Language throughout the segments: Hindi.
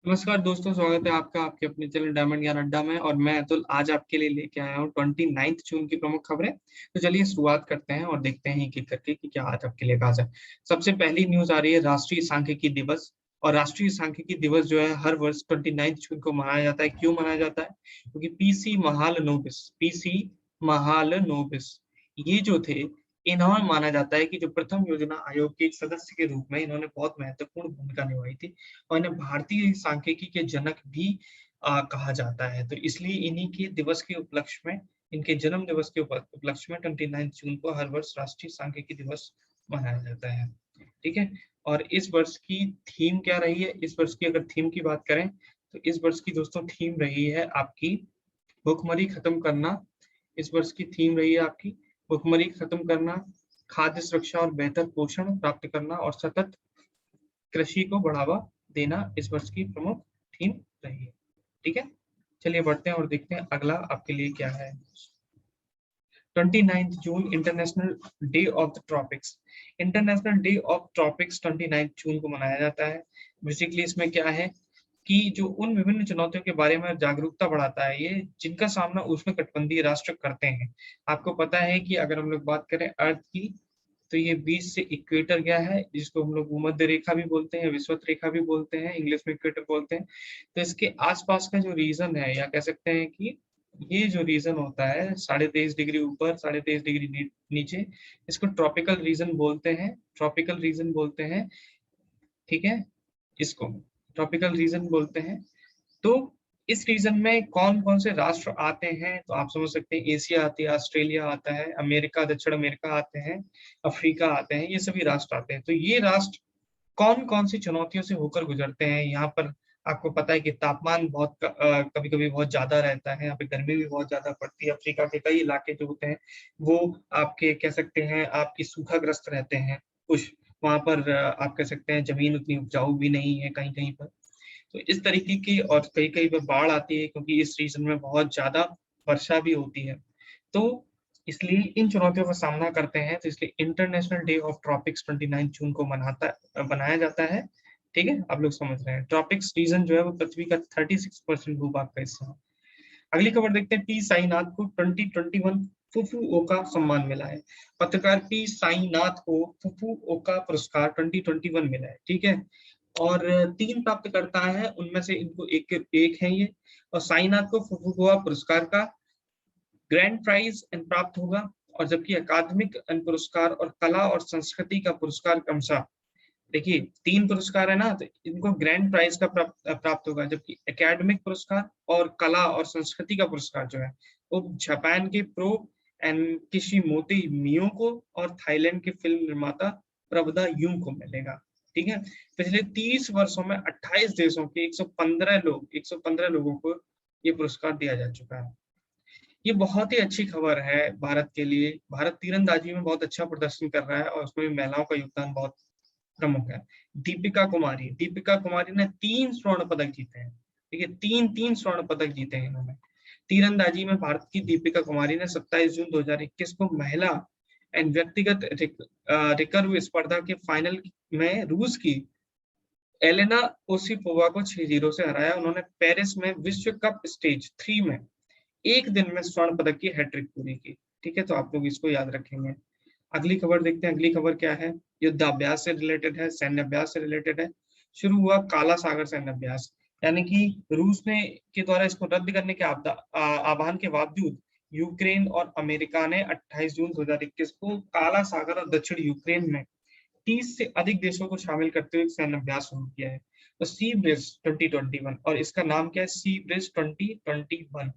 नमस्कार दोस्तों, स्वागत है आपका आपके अपने चैनल डायमंड ज्ञान अड्डा में। और मैं अतुल आज आपके लिए लेके आया हूँ 29 जून की प्रमुख खबरें। तो चलिए शुरुआत करते हैं और देखते हैं एक एक करके कि क्या आज आपके लिए खास है। सबसे पहली न्यूज आ रही है राष्ट्रीय सांख्यिकी दिवस। और राष्ट्रीय सांख्यिकी दिवस जो है हर वर्ष 29 जून को मनाया जाता है। क्यों मनाया जाता है? क्योंकि पीसी महालनोबिस ये जो थे, इन्होंने माना जाता है कि जो प्रथम योजना आयोग के एक सदस्य के रूप में इन्होंने बहुत महत्वपूर्ण भूमिका निभाई थी। और इन्हें भारतीय सांख्यिकी के जनक भी कहा जाता है। तो इसलिए इन्हीं के दिवस के उपलक्ष्य में, इनके जन्म दिवस के उपलक्ष्य में 29 जून को हर वर्ष राष्ट्रीय सांख्यिकी दिवस मनाया जाता है। ठीक है। और इस वर्ष की थीम क्या रही है? इस वर्ष की अगर थीम की बात करें तो इस वर्ष की दोस्तों थीम रही है आपकी भुखमरी खत्म करना। इस वर्ष की थीम रही है आपकी भुखमरी खत्म करना, खाद्य सुरक्षा और बेहतर पोषण प्राप्त करना और सतत कृषि को बढ़ावा देना इस वर्ष की प्रमुख थीम रही है। ठीक है। चलिए बढ़ते हैं और देखते हैं अगला आपके लिए क्या है। 29 जून international day of the tropics. International day of tropics 29 जून को मनाया जाता है। बेसिकली इसमें क्या है कि जो उन विभिन्न चुनौतियों के बारे में जागरूकता बढ़ाता है, ये जिनका सामना उष्णकटिबंधीय राष्ट्र करते हैं। आपको पता है कि अगर हम लोग बात करें अर्थ की, तो ये बीच से इक्वेटर गया है, जिसको हम लोग भूमध्य रेखा भी बोलते हैं, विषुवत रेखा भी बोलते हैं, इंग्लिश में इक्वेटर बोलते हैं। तो इसके आसपास का जो रीजन है, या कह सकते हैं कि ये जो रीजन होता है 23.5 डिग्री ऊपर 23.5 डिग्री नीचे, इसको ट्रॉपिकल रीजन बोलते हैं। ट्रॉपिकल रीजन बोलते हैं। ठीक है। इसको ट्रॉपिकल रीजन बोलते हैं। तो इस रीजन में कौन कौन से राष्ट्र आते हैं, तो आप समझ सकते हैं एशिया आती है, ऑस्ट्रेलिया आता है, अमेरिका, दक्षिण अमेरिका आते हैं, अफ्रीका आते हैं, ये सभी राष्ट्र आते हैं। तो ये राष्ट्र कौन कौन सी चुनौतियों से होकर गुजरते हैं? यहाँ पर आपको पता है कि तापमान बहुत कभी कभी बहुत ज्यादा रहता है, यहाँ पे गर्मी भी बहुत ज्यादा पड़ती है। अफ्रीका के कई इलाके जो होते हैं वो आपके कह सकते हैं आपकी सूखाग्रस्त रहते हैं। कुछ वहां पर आप कह सकते हैं जमीन उतनी उपजाऊ भी नहीं है कहीं कहीं पर। तो इस तरीके की और कई कई पर बाढ़ आती है, क्योंकि इस रीजन में बहुत ज्यादा वर्षा भी होती है। तो इसलिए इन चुनौतियों का सामना करते हैं। तो इसलिए इंटरनेशनल डे ऑफ ट्रॉपिक्स 29 जून को बनाया जाता है। ठीक है, आप लोग समझ रहे हैं। ट्रॉपिक्स रीजन जो है वो पृथ्वी का 36% भूभाग का हिस्सा है। अगली खबर देखते हैं। पी साईनाथ को 2021 फुफुओका सम्मान मिला है। पत्रकार पी साईनाथ को फुफुओका पुरस्कार 2021 मिला है। ठीक है। और 3 प्राप्तकर्ता हैं, उनमें से इनको एक है ये। और साईनाथ को फुफुओका पुरस्कार का ग्रैंड प्राइज प्राप्त होगा। और जबकि अकादमिक पुरस्कार और कला और संस्कृति का पुरस्कार क्रमशः, देखिए 3 पुरस्कार है ना, तो इनको ग्रैंड प्राइज का प्राप्त होगा। जबकि एकेडमिक पुरस्कार और कला और संस्कृति का पुरस्कार जो है वो जापान के प्रो एंड किशिमोतो मियो को और थाईलैंड के फिल्म निर्माता प्रभदा यूं को मिलेगा। ठीक है। पिछले 30 वर्षों में 28 देशों के 115 लोगों को ये पुरस्कार दिया जा चुका है। ये बहुत ही अच्छी खबर है भारत के लिए। भारत तीरंदाजी में बहुत अच्छा प्रदर्शन कर रहा है और उसमें भी महिलाओं का योगदान बहुत प्रमुख है। दीपिका कुमारी ने 3 स्वर्ण पदक जीते हैं। ठीक है, 3 स्वर्ण पदक जीते हैं इन्होंने। तीरंदाजी में भारत की दीपिका कुमारी ने 27 जून 2021 को महिला एंड व्यक्तिगत रिकर्व स्पर्धा के फाइनल में रूस की एलेना ओसिपोवा को 6-0 से हराया। उन्होंने पेरिस में विश्व कप स्टेज 3 में एक दिन में स्वर्ण पदक की हैट्रिक पूरी की। ठीक है, तो आप लोग इसको याद रखेंगे। अगली खबर देखते हैं। अगली खबर क्या है? युद्धाभ्यास से रिलेटेड है, सैन्य अभ्यास से रिलेटेड है। शुरू हुआ काला सागर सैन्य अभ्यास, यानी कि रूस ने के द्वारा इसको रद्द करने के आह्वान के बावजूद यूक्रेन और अमेरिका ने 28 जून 2021 को काला सागर और दक्षिण यूक्रेन में 30 से अधिक देशों को शामिल करते हुए सैन्य अभ्यास शुरू किया है। तो सी ब्रिज 2021, और इसका नाम क्या है? सी ब्रिज 2021।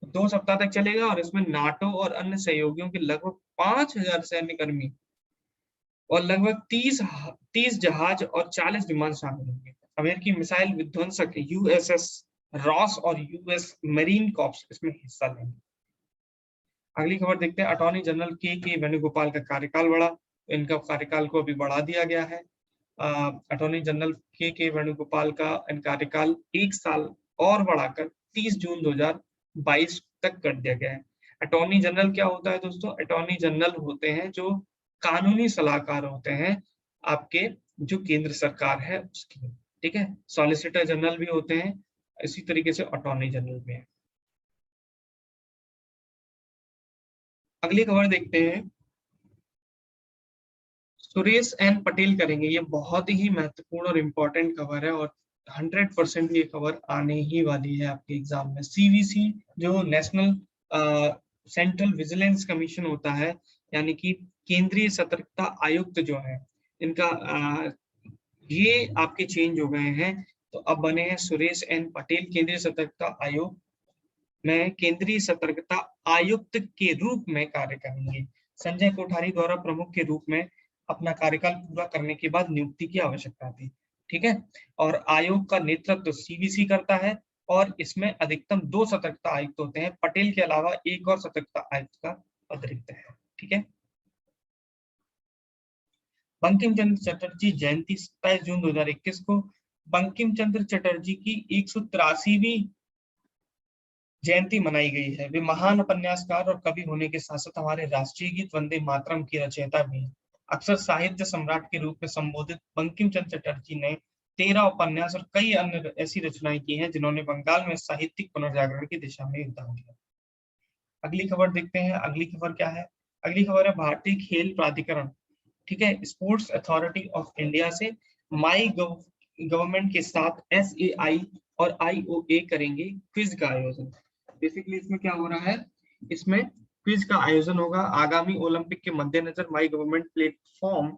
2 सप्ताह तक चलेगा और इसमें नाटो और अन्य सहयोगियों के लगभग 5,000 सैन्य कर्मी और लगभग 30 जहाज और 40 विमान शामिल होंगे। अमेरिकी मिसाइल विध्वंसक यूएसएस रॉस और यूएस मरीन कॉर्प्स इसमें हिस्सा लेंगे। अगली खबर देखते हैं। अटॉर्नी जनरल के वेणुगोपाल का कार्यकाल बढ़ा। इनका कार्यकाल को अभी बढ़ा दिया गया है। अटॉर्नी जनरल के वेणुगोपाल का कार्यकाल 1 साल और बढ़ाकर 30 जून 2022 तक कर दिया गया है। अटॉर्नी जनरल क्या होता है दोस्तों? अटॉर्नी जनरल होते हैं जो कानूनी सलाहकार होते हैं आपके, जो केंद्र सरकार है उसकी। ठीक है, सॉलिसिटर जनरल भी होते हैं, इसी तरीके से अटॉर्नी जनरल भी है। अगली खबर देखते हैं, सुरेश एन पटेल करेंगे, ये बहुत ही महत्वपूर्ण और इम्पोर्टेंट खबर है, और 100% ये खबर आने ही वाली है आपके एग्जाम में। सीवीसी जो नेशनल सेंट्रल विजिलेंस कमीशन होता है, यानी कि केंद्रीय सतर्कता आयुक्त जो है, इनका ये आपके चेंज हो गए हैं, तो अब बने हैं सुरेश एन पटेल केंद्रीय सतर्कता आयोग में केंद्रीय सतर्कता आयुक्त के रूप में कार्य करेंगे। संजय कोठारी द्वारा प्रमुख के रूप में अपना कार्यकाल पूरा करने के बाद नियुक्ति की आवश्यकता थी। ठीक है, और आयोग का नेतृत्व सीवीसी करता है, और इसमें अधिकतम 2 सतर्कता आयुक्त होते हैं। पटेल के अलावा एक और सतर्कता आयुक्त का अतिरिक्त है। ठीक है, बंकिम चंद्र चटर्जी जयंती 27 जून 2021 को बंकिम चंद्र चटर्जी की 183वीं जयंती मनाई गई है। वे महान उपन्यासकार और कवि होने के साथ साथ हमारे राष्ट्रीय गीत वंदे मातरम की रचयिता भी हैं। अक्सर साहित्य सम्राट के रूप में संबोधित बंकिम चंद्र चटर्जी ने 13 उपन्यास और कई अन्य ऐसी रचनाएं की हैं जिन्होंने बंगाल में साहित्यिक पुनर्जागरण की दिशा में योगदान दिया। अगली खबर देखते हैं, अगली खबर क्या है? अगली खबर है भारतीय खेल प्राधिकरण, ठीक है, स्पोर्ट्स अथॉरिटी ऑफ इंडिया से माई गवर्नमेंट के साथ SAI और IOA करेंगे क्विज का आयोजन। बेसिकली इसमें क्या हो रहा है, इसमें क्विज का आयोजन होगा। आगामी ओलंपिक के मद्देनजर माई गवर्नमेंट प्लेटफॉर्म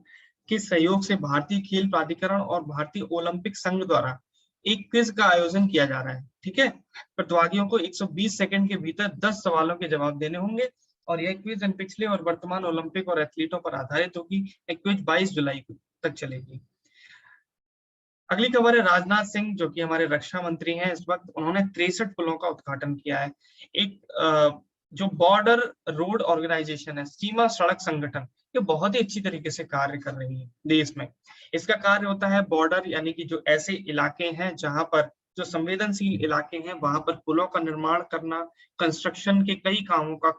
के सहयोग से भारतीय खेल प्राधिकरण और भारतीय ओलंपिक संघ द्वारा एक क्विज का आयोजन किया जा रहा है। ठीक है, प्रतिभागियों को 120 सेकंड के भीतर 10 सवालों के जवाब देने होंगे, और यह क्विज पिछले और वर्तमान ओलंपिक और एथलीटों पर आधारित होगी। यह क्विज 22 जुलाई तक चलेगी। अगली खबर है राजनाथ सिंह, जो कि हमारे रक्षा मंत्री हैं इस वक्त, उन्होंने 63 पुलों का उद्घाटन किया है। एक जो बॉर्डर रोड ऑर्गेनाइजेशन है, सीमा सड़क संगठन, ये बहुत ही अच्छी तरीके से कार्य कर रही है देश में। इसका कार्य होता है बॉर्डर, यानी कि जो ऐसे इलाके हैं जहां पर जो संवेदनशील इलाके हैं वहां पर पुलों का निर्माण करना, कंस्ट्रक्शन के कई कामों का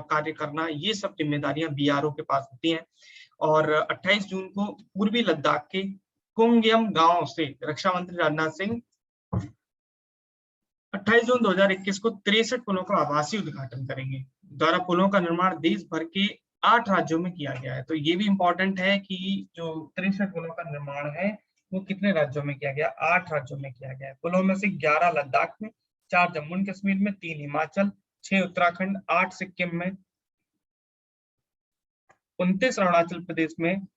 कार्य करना, ये सब जिम्मेदारियां BRO के पास होती हैं। और 28 जून को पूर्वी लद्दाख के कुंगयम गांव से रक्षा मंत्री राजनाथ सिंह 28 जून 2021 को 63 पुलों का आभासी उद्घाटन करेंगे। द्वारा पुलों का निर्माण देश भर के 8 राज्यों में किया गया है। तो ये भी इंपॉर्टेंट है कि जो 63 पुलों का निर्माण है वो कितने राज्यों में किया गया? 8 राज्यों में किया गया है। पुलों में से 11 लद्दाख में, 4 जम्मू एंड कश्मीर में, 3 हिमाचल, 6 उत्तराखंड, 8 सिक्किम में, 29 अरुणाचल प्रदेश में,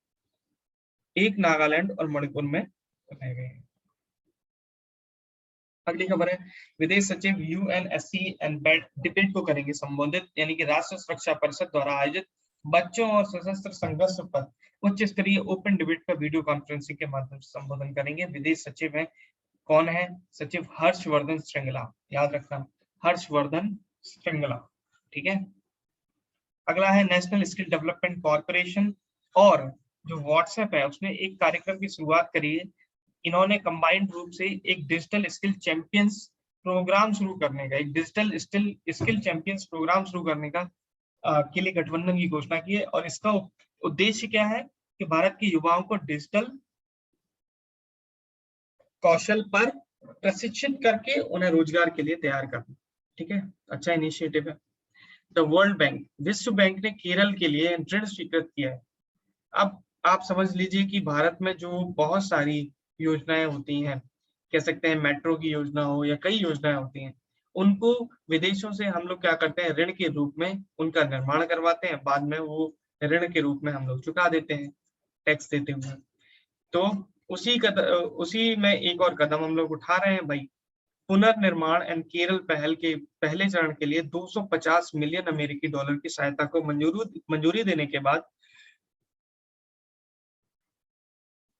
1 नागालैंड और मणिपुर में बनाए गए हैं। अगली खबर है, विदेश सचिव UNSC एंड डिबेट को करेंगे संबोधित, यानी कि राष्ट्र सुरक्षा परिषद द्वारा आयोजित बच्चों और सशस्त्र संघर्ष पर उच्च स्तरीय ओपन डिबेट का वीडियो कॉन्फ्रेंसिंग के माध्यम से संबोधन करेंगे। विदेश सचिव है, कौन है? सचिव हर्षवर्धन श्रृंगला, याद रखना, हर्षवर्धन श्रृंगला। ठीक है, अगला है नेशनल स्किल डेवलपमेंट कॉर्पोरेशन, और जो व्हाट्सएप है उसने एक कार्यक्रम की शुरुआत करी है। इन्होंने कंबाइंड रूप से एक डिजिटल स्किल चैंपियंस प्रोग्राम शुरू करने का, एक डिजिटल स्किल चैंपियंस प्रोग्राम शुरू करने का के लिए गठबंधन की घोषणा की है। और इसका उद्देश्य क्या है कि भारत के युवाओं को डिजिटल कौशल पर प्रशिक्षित करके उन्हें रोजगार के लिए तैयार करना। ठीक है, अच्छा इनिशिएटिव है। द वर्ल्ड बैंक, विश्व बैंक ने केरल के लिए ऋण स्वीकृत किया है। अब आप समझ लीजिए कि भारत में जो बहुत सारी योजनाएं होती हैं, कह सकते हैं मेट्रो की योजना हो या कई योजनाएं होती हैं, उनको विदेशों से हम लोग क्या करते हैं, ऋण के रूप में उनका निर्माण करवाते हैं, बाद में वो ऋण के रूप में हम लोग चुका देते हैं टैक्स देते हुए। तो उसी में एक और कदम हम लोग उठा रहे हैं भाई। पुनर्निर्माण एंड केरल पहल के पहले चरण के लिए 250 मिलियन अमेरिकी डॉलर की सहायता को मंजूरी देने के बाद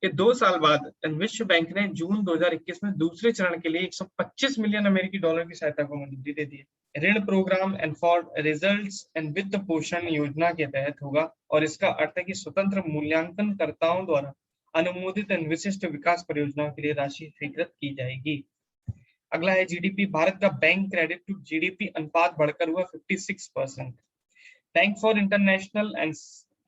कि 2 साल बाद विश्व बैंक ने जून 2021 में दूसरे चरण के लिए 125 मिलियन अमेरिकी डॉलर की सहायता को मंजूरी दे दी है। ऋण program and for results and वित्त पोषण योजना के तहत होगा, और इसका अर्थ है कि स्वतंत्र मूल्यांकनकर्ताओं द्वारा अनुमोदित एवं विशिष्ट विकास परियोजनाओं के लिए राशि स्वीकृत की जाएगी। अगला है GDP, भारत का बैंक क्रेडिट टू GDP अनुपात बढ़कर हुआ 56%। Bank for international and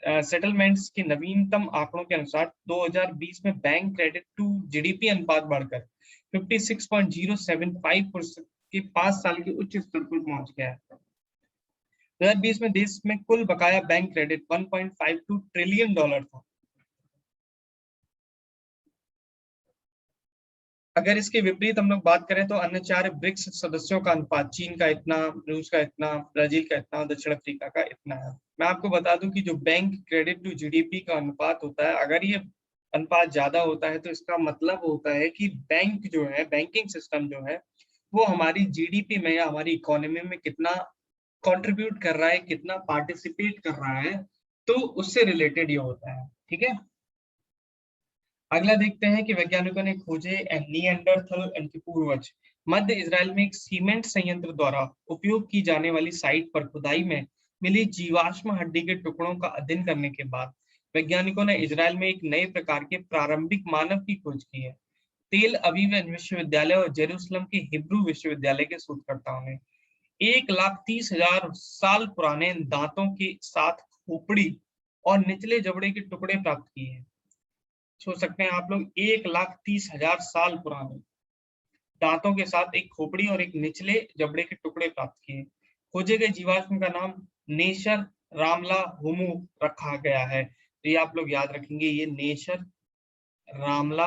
settlements के नवीनतम आंकड़ों के अनुसार 2020 में बैंक क्रेडिट टू जीडीपी अनुपात बढ़कर 56.075% के 5 साल के उच्च स्तर पर पहुंच गया है। 2020 में देश में कुल बकाया बैंक क्रेडिट $1.52 ट्रिलियन था। अगर इसके विपरीत हम लोग बात करें तो अन्य 4 ब्रिक्स सदस्यों का अनुपात चीन का इतना, रूस का इतना, ब्राजील का इतना, दक्षिण अफ्रीका का इतना है। मैं आपको बता दूं कि जो बैंक क्रेडिट टू जीडीपी का अनुपात होता है, अगर ये अनुपात ज्यादा होता है तो इसका मतलब होता है कि बैंक जो है, बैंकिंग सिस्टम जो है, वो हमारी जीडीपी में या हमारी इकोनॉमी में कितना कंट्रीब्यूट कर रहा है, कितना पार्टिसिपेट कर रहा है, तो उससे रिलेटेड ये होता है। ठीक है, अगला देखते हैं कि वैज्ञानिकों ने खोजे निएंडरथल इनके पूर्वज। मध्य इजराइल में एक सीमेंट संयंत्र द्वारा उपयोग की जाने वाली साइट पर खुदाई में मिली जीवाश्म हड्डी के टुकड़ों का अध्ययन करने के बाद वैज्ञानिकों ने इजराइल में एक नए प्रकार के प्रारंभिक मानव की खोज की है। तेल अवीव विश्वविद्यालय और जेरूसलम के हिब्रू विश्वविद्यालय के शोधकर्ताओं ने 1,30,000 साल पुराने दांतों के साथ खोपड़ी और निचले जबड़े के टुकड़े प्राप्त किए हैं। सोच सकते हैं आप लोग, 1,30,000 साल पुराने दांतों के साथ एक खोपड़ी और एक निचले जबड़े के टुकड़े प्राप्त किए। खोजे गए जीवाश्म का नाम नेशर रामला होमो रखा गया है। तो ये आप लोग याद रखेंगे, ये नेशर रामला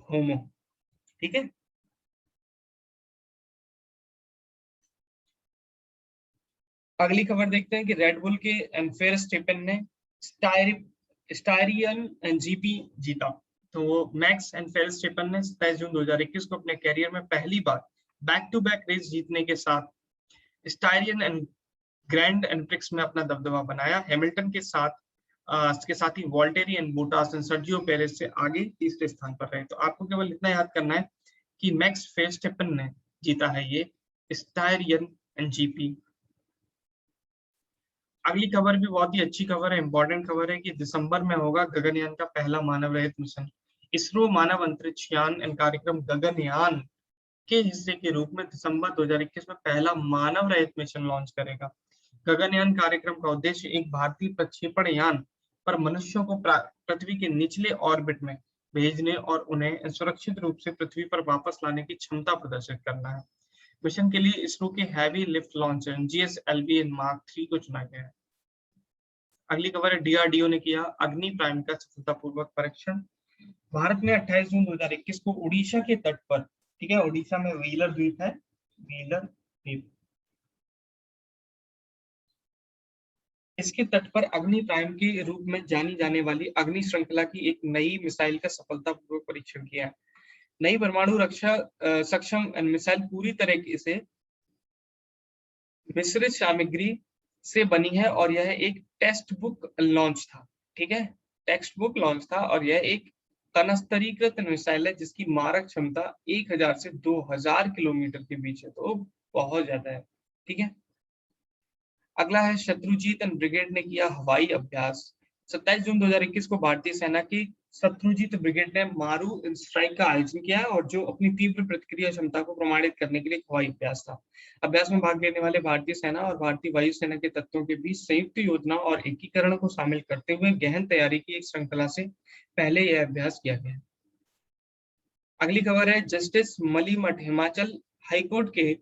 होमो। ठीक है, अगली खबर देखते हैं कि रेडबुल के एनफेर स्टेपन ने स्टायरियन जीपी जीता। तो वो मैक्स एनफेल्स्टेपन ने 27 जून 2021 को अपने कैरियर में पहली बार बैक टू बैक रेस जीतने के साथ स्टायरियन एंड ग्रैंड एंट्रिक्स में अपना दबदबा बनाया। हैमिल्टन के साथ ही Valtteri and Bottas and Sergio Perez से आगे तीसरे स्थान पर रहे। तो आपको केवल इतना याद करना है कि मैक्स फेस्टेपन ने जीता है ये स्टायरियन एंड जीपी। अगली खबर भी बहुत ही अच्छी खबर है, इंपॉर्टेंट खबर है कि दिसंबर में होगा गगनयान का पहला मानव रहित मिशन। इसरो मानव अंतरिक्ष यान एंड कार्यक्रम गगनयान के हिस्से के रूप में दिसंबर 2021 में पहला मानव रहित मिशन लॉन्च करेगा। गगनयान कार्यक्रम का उद्देश्य एक भारतीय प्रक्षेपण यान पर मनुष्यों को पृथ्वी के निचले ऑर्बिट में भेजने और उन्हें सुरक्षित रूप से पृथ्वी पर वापस लाने की क्षमता प्रदर्शित करना है। मिशन के लिए इसरो के heavy lift launcher GSLV mark 3 को चुना गया है। अगली खबर है, डीआरडीओ ने किया अग्नि प्राइम का सफलतापूर्वक परीक्षण। भारत ने 28 जून 2021 को उड़ीसा के तट पर, ठीक है, उड़ीसा में व्हीलर द्वीप है, व्हीलर द्वीप, इसके तट पर अग्नि प्राइम के रूप में जानी जाने वाली अग्नि श्रृंखला की एक नई मिसाइल का सफलतापूर्वक परीक्षण किया। नई परमाणु रक्षा सक्षम मिसाइल पूरी तरह से मिश्रित सामग्री से बनी है और यह एक टेक्स्ट बुक लॉन्च था। ठीक है, टेक्स्ट बुक लॉन्च था और यह एक कनस्तरीकृत मिसाइल है जिसकी मारक क्षमता 1000 से 2000 किलोमीटर के बीच है, तो बहुत ज्यादा है। ठीक है, अगला है शत्रुजीत ब्रिगेड ने किया हवाई अभ्यास। 27 जून 2021 को भारतीय सेना की शत्रुजीत ब्रिगेड ने मारू स्ट्राइक का आयोजन किया और जो अपनी तीव्र प्रतिक्रिया क्षमता को प्रमाणित करने के लिए हवाई अभ्यास था। अभ्यास में भाग लेने वाले भारतीय सेना और भारतीय वायुसेना के तत्वों के बीच संयुक्त योजना और एकीकरण को शामिल करते हुए गहन तैयारी की एक श्रृंखला से पहले यह अभ्यास किया गया। अगली खबर है, जस्टिस मलिमठ हिमाचल हाईकोर्ट के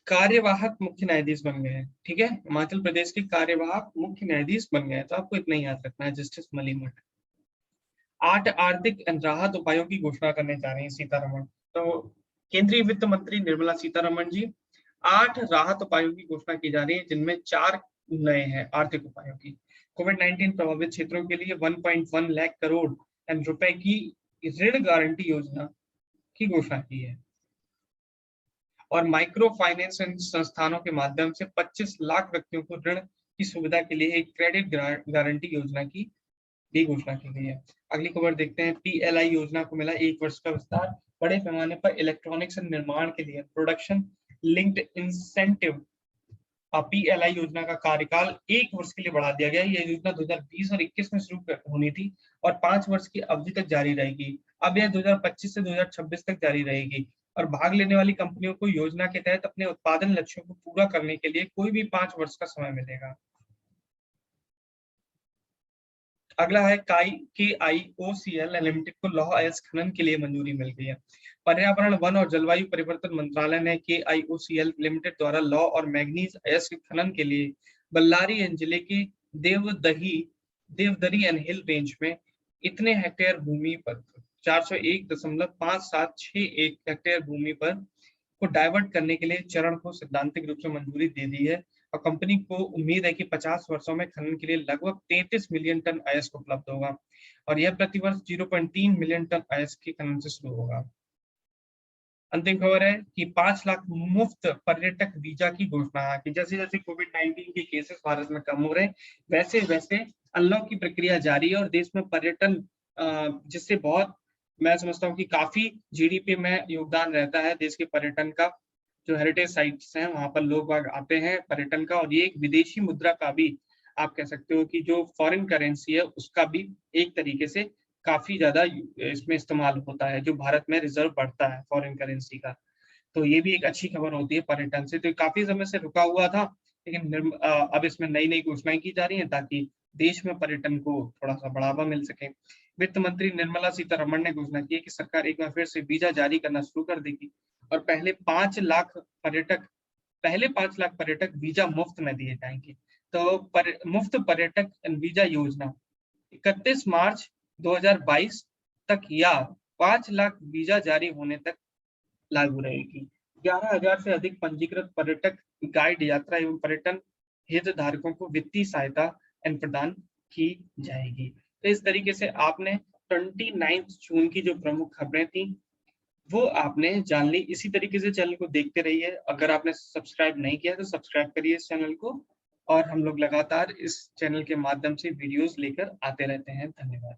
कार्यवाहक मुख्य न्यायाधीश बन गए हैं। ठीक है, हिमाचल प्रदेश के कार्यवाहक मुख्य न्यायाधीश बन गए हैं, तो आपको इतना ही याद रखना है, जस्टिस मलिमठ। 8 आर्थिक राहत उपायों की घोषणा करने जा रहे हैं सीतारमण। तो केंद्रीय वित्त मंत्री निर्मला सीतारमण जी 8 राहत उपायों की घोषणा की जा रही है, जिनमें 4 नए हैं आर्थिक उपायों की। कोविड-19 प्रभावित क्षेत्रों के लिए 1.1 लाख करोड़ रुपए की ऋण गारंटी योजना की घोषणा की है और माइक्रो फाइनेंस संस्थानों के माध्यम से 25 लाख व्यक्तियों को ऋण की सुविधा के लिए एक क्रेडिट गारंटी योजना की भी घोषणा की गई है। अगली खबर देखते हैं, PLI योजना को मिला 1 वर्ष का विस्तार। बड़े पैमाने पर इलेक्ट्रॉनिक्स निर्माण के लिए प्रोडक्शन लिंक्ड इंसेंटिव PLI योजना का कार्यकाल 1 वर्ष के लिए बढ़ा दिया गया। यह योजना 2020 और 21 में शुरू होनी थी और 5 वर्ष की अवधि तक जारी रहेगी। अब यह 2025 से 2026 तक जारी रहेगी। और भाग लेने वाली कंपनियों को योजना के तहत अपने उत्पादन लक्ष्यों को पूरा करने के लिए कोई भी 5 वर्ष का समय मिलेगा। अगला है KIOCL लिमिटेड को लौह अयस्क खनन के लिए मंजूरी मिल गई है। पर्यावरण, वन और जलवायु परिवर्तन मंत्रालय ने KIOCL लिमिटेड द्वारा लौह और मैंगनीज अयस्क खनन के लिए बल्लारी जिले के देवदरी एंड हिल रेंज में इतने हेक्टेयर भूमि पर 401.5761 हेक्टेयर भूमि पर को डाइवर्ट करने के लिए चरण को सैद्धांतिक रूप से मंजूरी दे दी है और कंपनी को उम्मीद है कि 50 वर्षों में खनन के लिए लगभग 33 मिलियन टन अयस्क उपलब्ध होगा और यह प्रतिवर्ष 0.3 मिलियन टन अयस्क के खनन से शुरू होगा। अंतिम खबर है कि 5 लाख मुफ्त पर्यटक वीजा की घोषणा है कि जैसे जैसे कोविड-19 के केसेस भारत में कम हो रहे हैं, वैसे वैसे अनलॉक की प्रक्रिया जारी है और देश में पर्यटन जिससे बहुत, मैं समझता हूँ कि काफी जीडीपी में योगदान रहता है देश के पर्यटन का। जो हेरिटेज साइट्स हैं वहां पर लोग बाग आते हैं पर्यटन का, और ये एक विदेशी मुद्रा का भी आप कह सकते हो कि जो फॉरेन करेंसी है उसका भी एक तरीके से काफी ज्यादा इसमें इस्तेमाल होता है, जो भारत में रिजर्व बढ़ता है फॉरेन करेंसी का। तो ये भी एक अच्छी खबर होती है पर्यटन से। तो काफी समय से रुका हुआ था, लेकिन अब इसमें नई नई घोषणाएं की जा रही हैं ताकि देश में पर्यटन को थोड़ा सा बढ़ावा मिल सके। वित्त मंत्री निर्मला सीतारमण ने घोषणा की है कि सरकार एक बार फिर से वीजा जारी करना शुरू कर देगी और पहले 5 लाख पर्यटक वीजा मुफ्त में दिए जाएंगे। तो मुफ्त पर्यटक वीजा योजना 31 मार्च 2022 तक या 5 लाख वीजा जारी होने तक लागू रहेगी। 11,000 से अधिक पंजीकृत पर्यटक गाइड यात्रा एवं पर्यटन हितधारकों को वित्तीय सहायता प्रदान की जाएगी। तो इस तरीके से आपने 29 जून की जो प्रमुख खबरें थी वो आपने जान ली। इसी तरीके से चैनल को देखते रहिए। अगर आपने सब्सक्राइब नहीं किया तो सब्सक्राइब करिए इस चैनल को, और हम लोग लगातार इस चैनल के माध्यम से वीडियोस लेकर आते रहते हैं। धन्यवाद।